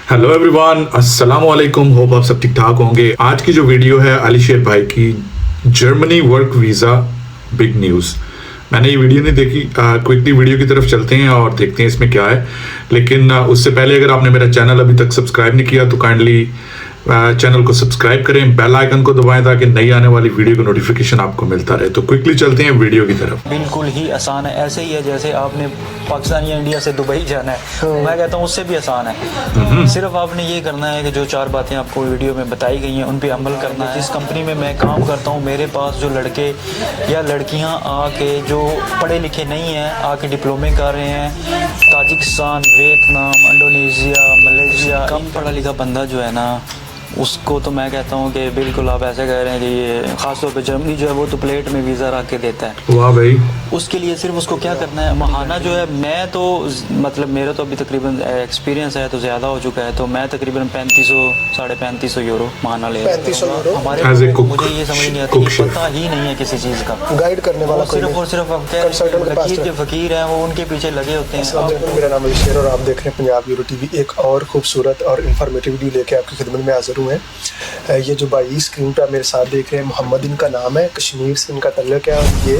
Hello everyone, अस्सलाम वालेकुम। Hope आप सब ठीक ठाक होंगे। आज की जो वीडियो है अलीशेर भाई की, Germany work visa big news. मैंने ये वीडियो नहीं देखी। क्विकली वीडियो की तरफ चलते हैं और देखते हैं इसमें क्या है। लेकिन उससे पहले अगर आपने मेरा चैनल अभी तक सब्सक्राइब नहीं किया तो काइंडली चैनल को सब्सक्राइब करें, बेल आइकन को दबाएं ताकि नई आने वाली वीडियो का नोटिफिकेशन आपको मिलता रहे। तो क्विकली चलते हैं वीडियो की तरफ। बिल्कुल ही आसान है, ऐसे ही है जैसे आपने पाकिस्तान या इंडिया से दुबई जाना है। मैं कहता हूँ उससे भी आसान है। सिर्फ आपने ये करना है कि जो 4 बातें आपको वीडियो में बताई गई हैं उन पे अमल करना है। जिस कंपनी में मैं काम करता हूँ, मेरे पास जो लड़के या लड़कियाँ आके जो पढ़े लिखे नहीं हैं, आके डिप्लोमे कर रहे हैं, ताजिकिस्तान, वियतनाम, इंडोनेशिया, मलेशिया, कम पढ़ा लिखा बंदा जो है ना, उसको तो मैं कहता हूँ कि बिल्कुल आप ऐसे कह रहे हैं कि ये ख़ासतौर पे जर्मनी जो है वो तो प्लेट में वीज़ा रख के देता है। वाह भाई। उसके लिए सिर्फ उसको क्या करना है, महाना जो है, मैं तो मतलब मेरा तो अभी तकरीबन एक्सपीरियंस है तो ज़्यादा हो चुका है, तो मैं तकरीबन 3500-3500 यूरो महाना ले 3500 यूरो हमारे As a cook, मुझे ये समझ नहीं आती कि पता ही नहीं है किसी चीज़ का। गाइड करने वाला कोई सिर्फ नहीं। और सिर्फ अब क्या कंसल्टेंट के पास लकीर के फ़कीर हैं, वो उनके पीछे लगे होते हैं। अस्सलाम वालेकुम, मेरा नाम अलीशेर और आप देख रहे हैं पंजाब यूरो टीवी। एक और खूबसूरत और इन्फॉर्मेटिव वीडियो लेके आपकी खिदमत में हाजिर हुए हैं। ये जो भाई स्क्रीन पर मेरे साथ देख रहे हैं, मोहम्मद इनका नाम है, कश्मीर से इनका तल्लुक़ है और ये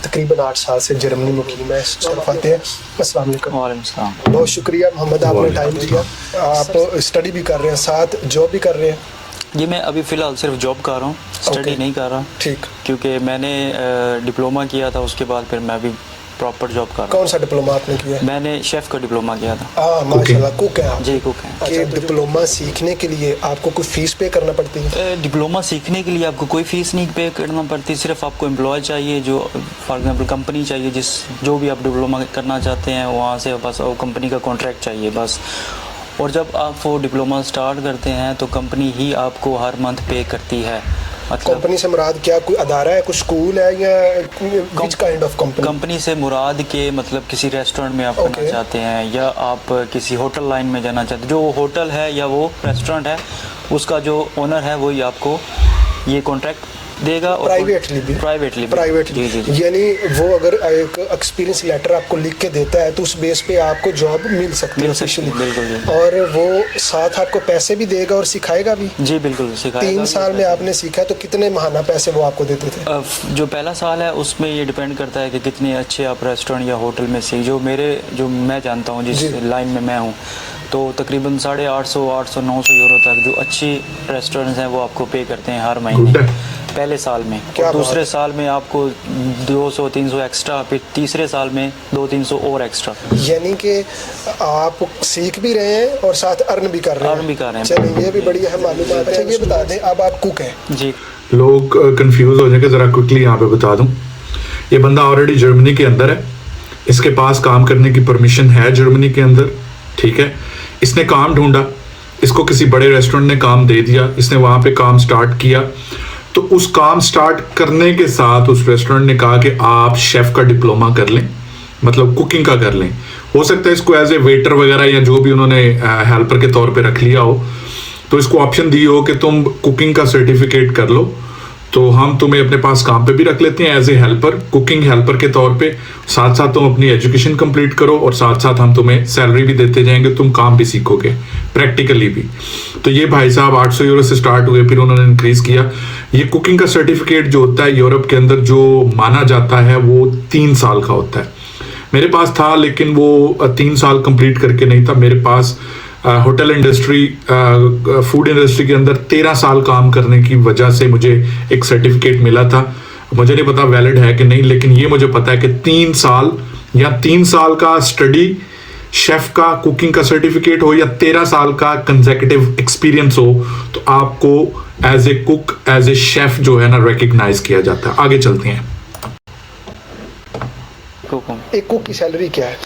तकरीबन 8 साल से जर्मनी मुकीम है। शरफ़ाते हैं। अस्सलाम वालेकुम। वालेकुम सलाम। बहुत शुक्रिया मोहम्मद, आपने टाइम दिया। आप स्टडी भी कर रहे हैं, साथ जॉब भी कर रहे हैं। जी मैं अभी फ़िलहाल सिर्फ जॉब कर रहा हूँ, स्टडी नहीं कर रहा। ठीक। क्योंकि मैंने डिप्लोमा किया था, उसके बाद फिर मैं भी प्रॉपर जॉब कर रहा कौन सा डिप्लोमा आपने किया है? हूँ। मैंने शेफ़ का डिप्लोमा किया था। माशाल्लाह, कुक है आप? जी कुक है। कि डिप्लोमा सीखने के लिए आपको कोई फीस पे करना पड़ती है? डिप्लोमा सीखने के लिए आपको कोई फ़ीस नहीं पे करना पड़ती, सिर्फ आपको एम्प्लॉय चाहिए, जो फॉर एग्जांपल कंपनी चाहिए, जो भी आप डिप्लोमा करना चाहते हैं वहाँ से बस वो कंपनी का कॉन्ट्रैक्ट चाहिए बस। और जब आप वो डिप्लोमा स्टार्ट करते हैं तो कंपनी ही आपको हर मंथ पे करती है। मतलब कंपनी से मुराद क्या, कोई अदारा है, कोई स्कूल है या which kind of company? Company से मुराद के मतलब किसी रेस्टोरेंट में आप करना चाहते हैं या आप किसी होटल लाइन में जाना चाहते हैं, जो होटल है या वो रेस्टोरेंट है उसका जो ओनर है वही आपको ये कॉन्ट्रैक्ट देगा। और प्राइवेटली जी। यानी वो अगर एक एक्सपीरियंस लेटर आपको लिख के देता है तो उस बेस पे आपको जॉब मिल सकती है ऑफिशियली। बिल्कुल जी। और वो साथ आपको पैसे भी देगा और सिखाएगा भी? जी बिल्कुल सिखाएगा। 3 साल में आपने सीखा तो कितने महाना पैसे वो आपको देते थे? जो पहला साल है उसमें ये डिपेंड करता है कि कितने अच्छे आप रेस्टोरेंट या होटल में सीख, जो मैं जानता हूँ जिस लाइन में मैं हूँ, तो तकरीबन 850-900 यूरो तक जो अच्छी रेस्टोरेंट्स हैं वो आपको पे करते हैं हर महीने पहले साल में। और दूसरे साल में आपको 200-300 एक्स्ट्रा, फिर तीसरे साल में 200-300 और एक्स्ट्रा। यानी कि आप सीख भी रहे हैं और साथ अर्न भी कर रहे हैं। चलिए, ये भी बड़ी अहम मालूमात है। ये बता दें, अब आप कुक हैं जी। लोग कंफ्यूज हो जाएंगे, ज़रा क्विकली यहाँ पे बता दूँ। ये बंदा ऑलरेडी जर्मनी के अंदर है, इसके पास काम करने की परमिशन है जर्मनी के अंदर, ठीक है। इसने काम ढूंढा, इसको किसी बड़े रेस्टोरेंट ने काम दे दिया, इसने वहाँ पे काम स्टार्ट किया, तो उस काम स्टार्ट करने के साथ उस रेस्टोरेंट ने कहा कि आप शेफ़ का डिप्लोमा कर लें, मतलब कुकिंग का कर लें। हो सकता है इसको एज ए वेटर वगैरह या जो भी उन्होंने हेल्पर के तौर पे रख लिया हो, तो इसको ऑप्शन दी हो कि तुम कुकिंग का सर्टिफिकेट कर लो, तो हम तुम्हें अपने पास काम पे भी रख लेते हैं as a helper, cooking helper के तौर पे। साथ साथ तुम अपनी एजुकेशन कंप्लीट करो और साथ साथ हम तुम्हें सैलरी भी देते जाएंगे, तुम काम भी सीखोगे प्रैक्टिकली भी। तो ये भाई साहब 800 यूरो से स्टार्ट हुए, फिर उन्होंने इंक्रीज किया। ये कुकिंग का सर्टिफिकेट जो होता है यूरोप के अंदर जो माना जाता है वो 3 साल का होता है। मेरे पास था लेकिन वो 3 साल कंप्लीट करके नहीं था। मेरे पास होटल इंडस्ट्री, फूड इंडस्ट्री के अंदर 13 साल काम करने की वजह से मुझे एक सर्टिफिकेट मिला था। मुझे नहीं पता वैलिड है कि नहीं, लेकिन ये मुझे पता है कि 3 साल या 3 साल का स्टडी शेफ़ का कुकिंग का सर्टिफिकेट हो या 13 साल का कंसेक्यूटिव एक्सपीरियंस हो, तो आपको as a cook, as a chef जो है ना रिकग्नाइज किया जाता है। आगे चलते हैं। एक कुक की सैलरी क्या है?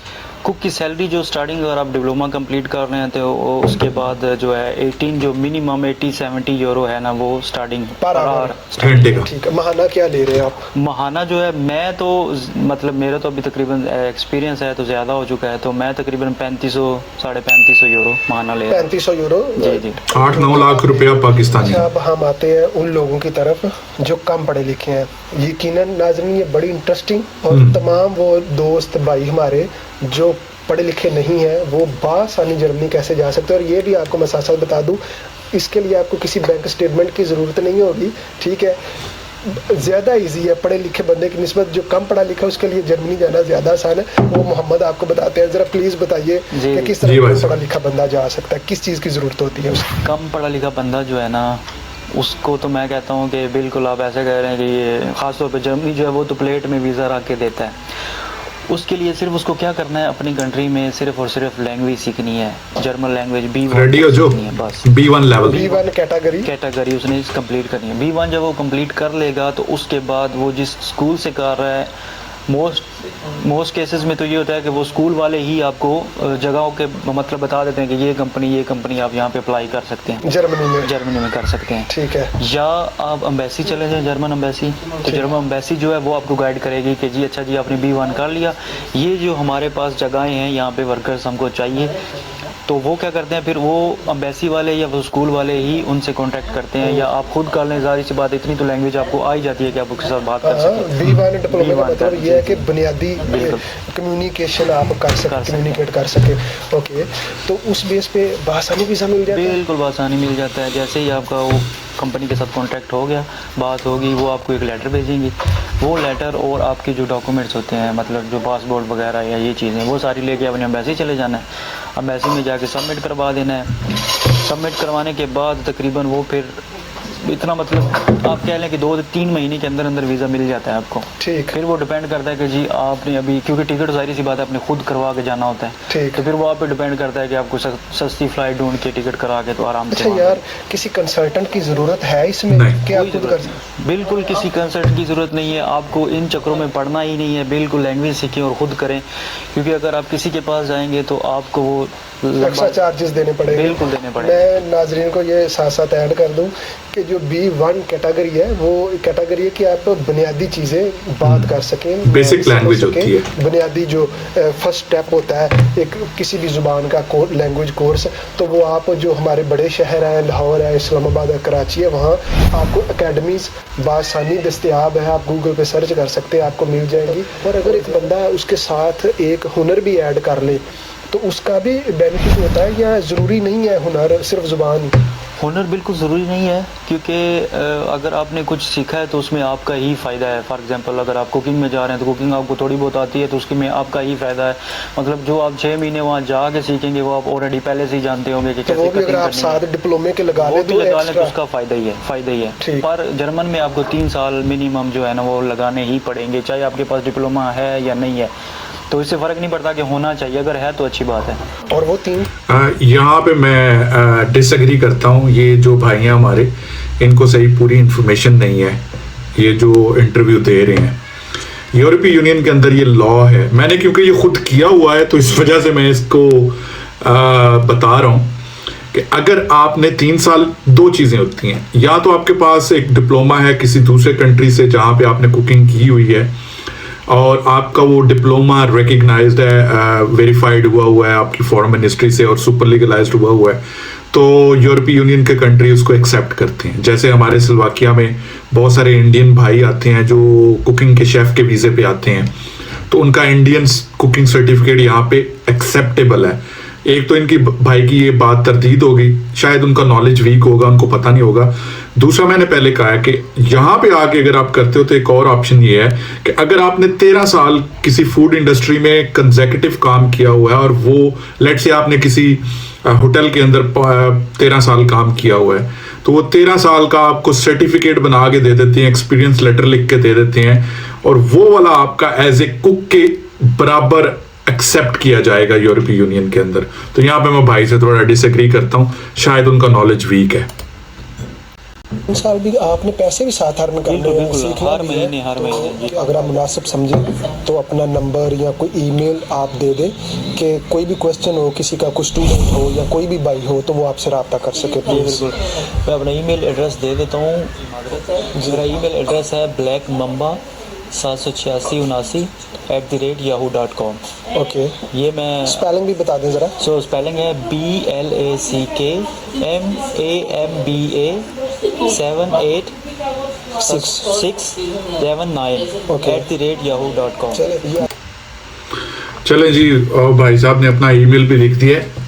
कुक की सैलरी जो स्टार्टिंग अगर आप डिप्लोमा कंप्लीट कर रहे हैं तो उसके बाद जो है 18 जो मिनिमम 80-70 यूरो है ना, वो स्टार्टिंग पर आवर। ठीक है। महाना क्या ले रहे हैं आप? महाना जो है, मैं तो मतलब मेरा तो अभी तकरीबन एक्सपीरियंस है तो ज़्यादा हो चुका है, तो मैं तकरीबन 3500-3500 यूरो महाना ले रहा हूं। 3500 यूरो? जी 8-9 लाख रुपया पाकिस्तानी। अब हम आते हैं उन लोगों की तरफ जो कम पढ़े लिखे हैं। यकीनन नाज़रीन, ये बड़ी इंटरेस्टिंग और तमाम वो दोस्त भाई हमारे जो पढ़े लिखे नहीं हैं वो बासानी जर्मनी कैसे जा सकते हैं। और ये भी आपको मैं साथ साथ बता दूं, इसके लिए आपको किसी बैंक स्टेटमेंट की ज़रूरत नहीं होगी, ठीक है। ज़्यादा इजी है पढ़े लिखे बंदे की निस्बत, जो कम पढ़ा लिखा है उसके लिए जर्मनी जाना ज़्यादा आसान है। वो मोहम्मद आपको बताते हैं, ज़रा प्लीज़ बताइए कि किस तरह का पढ़ा लिखा बंदा जा सकता है, किस चीज़ की ज़रूरत होती है उसकी। कम पढ़ा लिखा बंदा जो है ना, उसको तो मैं कहता हूँ कि बिल्कुल आप ऐसे कह रहे हैं कि ये ख़ासतौर पे जर्मनी जो है वो तो प्लेट में वीज़ा रख के देता है। उसके लिए सिर्फ उसको क्या करना है, अपनी कंट्री में सिर्फ और सिर्फ लैंग्वेज सीखनी है, जर्मन लैंग्वेज B1 सीखनी है बस। B1 लेवल, B1 कैटेगरी उसने कंप्लीट करनी है। B1 जब वो कंप्लीट कर लेगा तो उसके बाद वो जिस स्कूल से कर रहा है, मोस्ट केसेस में तो ये होता है कि वो स्कूल वाले ही आपको जगहों के मतलब बता देते हैं कि ये कंपनी आप यहाँ पे अप्लाई कर सकते हैं, जर्मनी में कर सकते हैं, ठीक है। या आप एम्बेसी चले जाएं, जर्मन एम्बेसी, तो जर्मन एम्बेसी जो है वो आपको गाइड करेगी कि जी अच्छा जी आपने B1 कर लिया, ये जो हमारे पास जगहें हैं यहाँ पे वर्कर्स हमको चाहिए। तो वो क्या करते हैं, फिर वो एम्बेसी वाले या वो स्कूल वाले ही उनसे कांटेक्ट करते हैं, या आप खुद कर लें। ज़ाहिर सी बात, इतनी तो लैंग्वेज आपको आ ही जाती है कि आप उसके साथ बात कर सकें। B1 डिप्लोमा का मतलब ये है कि बुनियादी कम्युनिकेशन आप कर सकें, कम्युनिकेट कर सकें। ओके, तो उस बेस पे बासानी वीज़ा मिल जाता है? बिल्कुल बासानी मिल जाता है। जैसे ही आपका वो कंपनी के साथ कांटेक्ट हो गया, बात होगी, वो आपको एक लेटर भेजेंगी। वो लेटर और आपके जो डॉक्यूमेंट्स होते हैं, मतलब जो पासपोर्ट वगैरह या ये चीज़ें, वो सारी लेके अपने एम्बेसी चले जाना है। एम्बेसी में जाके सबमिट करवा देना है। सबमिट करवाने के बाद तकरीबन वो फिर इतना मतलब आप कह लें कि 2-3 महीने के अंदर अंदर वीज़ा मिल जाता है आपको। ठीक। फिर वो डिपेंड करता है कि जी आपने अभी, क्योंकि टिकट जाहिर सी बात है आपने खुद करवा के जाना होता है। ठीक। तो फिर वो आप पे डिपेंड करता है कि आपको सस्ती फ्लाइट ढूंढ के टिकट करा के तो आराम से। अच्छा यार, किसी कंसल्टेंट की ज़रूरत है इसमें कि आप खुद कर? बिल्कुल किसी कंसल्टेंट की ज़रूरत नहीं है, आपको इन चक्रों में पढ़ना ही नहीं है। बिल्कुल लैंग्वेज सीखें और ख़ुद करें, क्योंकि अगर आप किसी के पास जाएंगे तो आपको वो एक्स्ट्रा चार्जेस देने पड़ेंगे। बिल्कुल देने पड़ेंगे। मैं नाजरीन को ये साथ साथ ऐड कर दूं कि जो B1 कैटेगरी है वो कैटेगरी है कि आप बुनियादी चीज़ें बात कर सकें, बेसिक लैंग्वेज होती है, बुनियादी जो फर्स्ट स्टेप होता है एक किसी भी ज़ुबान का लैंग्वेज कोर्स। तो वो आप जो हमारे बड़े शहर हैं, लाहौर है, इस्लामाबाद है, कराची है, वहाँ आपको अकेडमीज़ बासानी दस्तयाब है। आप गूगल पे सर्च कर सकते हैं, आपको मिल जाएंगी। और अगर एक बंदा उसके साथ एक हुनर भी ऐड कर ले तो उसका भी बेनिफिट होता है, या ज़रूरी नहीं है हुनर सिर्फ ज़ुबान? हुनर बिल्कुल ज़रूरी नहीं है, क्योंकि अगर आपने कुछ सीखा है तो उसमें आपका ही फ़ायदा है। फॉर एग्जांपल अगर आप कुकिंग में जा रहे हैं तो कुकिंग आपको थोड़ी बहुत आती है तो उसके में आपका ही फ़ायदा है। मतलब जो आप 6 महीने वहाँ जाके सीखेंगे वो आप ऑलरेडी पहले से ही जानते होंगे कि कैसे कटिंग करनी है। आप साथ डिप्लोमे के लगा लें तो उसका फ़ायदा ही है। पर जर्मन में आपको 3 साल मिनिमम जो है ना वो लगाने ही पड़ेंगे, चाहे आपके पास डिप्लोमा है या नहीं है। तो इससे फ़र्क नहीं पड़ता कि होना चाहिए, अगर है तो अच्छी बात है। और वो 3 यहाँ पे मैं डिसएग्री करता हूँ। ये जो भाई हैं हमारे, इनको सही पूरी इन्फॉर्मेशन नहीं है। ये जो इंटरव्यू दे रहे हैं, यूरोपीय यूनियन के अंदर ये लॉ है। मैंने क्योंकि ये खुद किया हुआ है तो इस वजह से मैं इसको बता रहा हूँ कि अगर आपने 3 साल, 2 चीज़ें होती हैं, या तो आपके पास एक डिप्लोमा है किसी दूसरे कंट्री से जहाँ पे आपने कुकिंग की हुई है और आपका वो डिप्लोमा रिकग्नाइज्ड है, वेरीफाइड हुआ है आपकी फॉरेन मिनिस्ट्री से और सुपर लीगलाइज्ड हुआ है, तो यूरोपीय यूनियन के कंट्री उसको एक्सेप्ट करते हैं। जैसे हमारे स्लोवाकिया में बहुत सारे इंडियन भाई आते हैं जो कुकिंग के शेफ़ के वीज़े पे आते हैं, तो उनका इंडियन कुकिंग सर्टिफिकेट यहाँ पे एक्सेप्टेबल है। एक तो इनकी भाई की ये बात तरदीद होगी, शायद उनका नॉलेज वीक होगा, उनको पता नहीं होगा। दूसरा, मैंने पहले कहा है कि यहाँ पे आके अगर आप करते हो तो एक और ऑप्शन ये है कि अगर आपने 13 साल किसी फूड इंडस्ट्री में कंसेक्यूटिव काम किया हुआ है और वो लेट्स से आपने किसी होटल के अंदर 13 साल काम किया हुआ है, तो वो 13 साल का आपको सर्टिफिकेट बना के दे देते हैं, एक्सपीरियंस लेटर लिख के दे देते हैं, और वो वाला आपका एज ए कुक के बराबर एक्सेप्ट किया जाएगा यूरोपीय यूनियन के अंदर। तो यहाँ पे मैं भाई से थोड़ा डिसएग्री करता हूँ, शायद उनका नॉलेज वीक है। 3 साल भी आपने पैसे भी साथ अर्न करने हैं, सीखना हर भी महीने है। हर महीने। तो अगर आप मुनासिब समझें तो अपना नंबर या कोई ईमेल आप दे दें कि कोई भी क्वेश्चन हो, किसी का कोई स्टूडेंट हो या कोई भी भाई हो तो वो आपसे रब्ता कर सके। बिल्कुल, मैं अपना ईमेल एड्रेस दे देता हूँ। मेरा ईमेल एड्रेस है blackmamba78679@yahoo.com। ओके, ये मैं स्पेलिंग भी बता दें ज़रा। सो स्पेलिंग है BLACKMAMBA78669@yahoo.com। चलें जी, और भाई साहब ने अपना ईमेल भी लिख दिया है।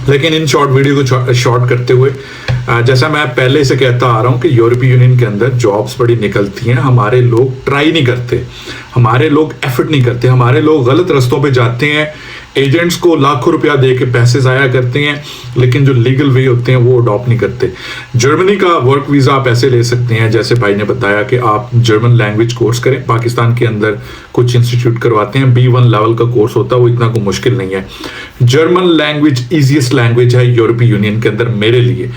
लेकिन इन शॉर्ट वीडियो को शॉर्ट करते हुए, जैसा मैं पहले से कहता आ रहा हूं कि यूरोपीय यूनियन के अंदर जॉब्स बड़ी निकलती हैं, हमारे लोग ट्राई नहीं करते, हमारे लोग एफर्ट नहीं करते, हमारे लोग गलत रास्तों पे जाते हैं, एजेंट्स को लाखों रुपया दे के पैसे जाया करते हैं, लेकिन जो लीगल वे होते हैं वो अडॉप्ट नहीं करते। जर्मनी का वर्क वीज़ा आप ऐसे ले सकते हैं, जैसे भाई ने बताया कि आप जर्मन लैंग्वेज कोर्स करें, पाकिस्तान के अंदर कुछ इंस्टीट्यूट करवाते हैं, B1 लेवल का कोर्स होता है, वो इतना कोई मुश्किल नहीं है। जर्मन लैंग्वेज ईजीएस्ट लैंग्वेज है यूरोपीय यूनियन के अंदर मेरे लिए।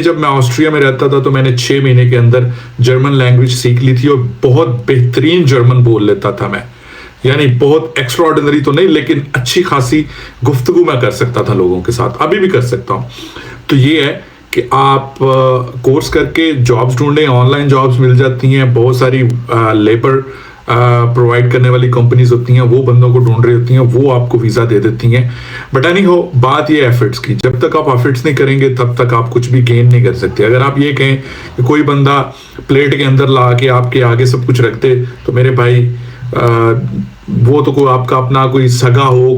जब मैं ऑस्ट्रिया में रहता था तो मैंने 6 महीने के अंदर जर्मन लैंग्वेज सीख ली थी और बहुत बेहतरीन जर्मन बोल लेता था मैं, यानी बहुत एक्स्ट्रा ऑर्डिनरी तो नहीं, लेकिन अच्छी खासी गुफ्तगू मैं कर सकता था लोगों के साथ, अभी भी कर सकता हूँ। तो ये है कि आप कोर्स करके जॉब्स ढूंढें, ऑनलाइन जॉब्स मिल जाती हैं, बहुत सारी लेबर प्रोवाइड करने वाली कंपनीज होती हैं, वो बंदों को ढूंढ रही होती हैं, वो आपको वीज़ा दे देती हैं। बट एनी हो, बात ये एफर्ट्स की, जब तक आप एफर्ट्स नहीं करेंगे तब तक आप कुछ भी गेन नहीं कर सकते। अगर आप ये कहें कि कोई बंदा प्लेट के अंदर ला के आपके आगे सब कुछ रख दे, तो मेरे भाई वो तो कोई आपका अपना कोई सगा हो,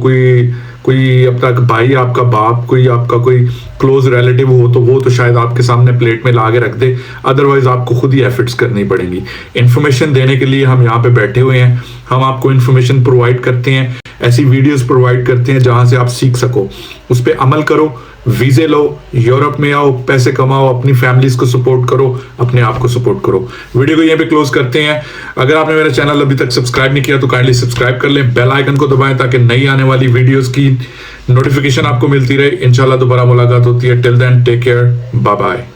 कोई अपना भाई, आपका बाप, कोई आपका कोई क्लोज रिलेटिव हो, तो वो तो शायद आपके सामने प्लेट में ला के रख दे, अदरवाइज आपको खुद ही एफर्ट्स करनी पड़ेंगी। इन्फॉर्मेशन देने के लिए हम यहाँ पे बैठे हुए हैं, हम आपको इन्फॉर्मेशन प्रोवाइड करते हैं, ऐसी वीडियोस प्रोवाइड करते हैं जहां से आप सीख सको, उस पर अमल करो, वीजे लो, यूरोप में आओ, पैसे कमाओ, अपनी फैमिलीज को सपोर्ट करो, अपने आप को सपोर्ट करो। वीडियो को यहीं पे क्लोज करते हैं। अगर आपने मेरा चैनल अभी तक सब्सक्राइब नहीं किया तो काइंडली सब्सक्राइब कर लें, बेल आइकन को दबाएं ताकि नई आने वाली वीडियोस की नोटिफिकेशन आपको मिलती रहे। इंशाल्लाह दोबारा मुलाकात होती है। Till then take care, bye bye.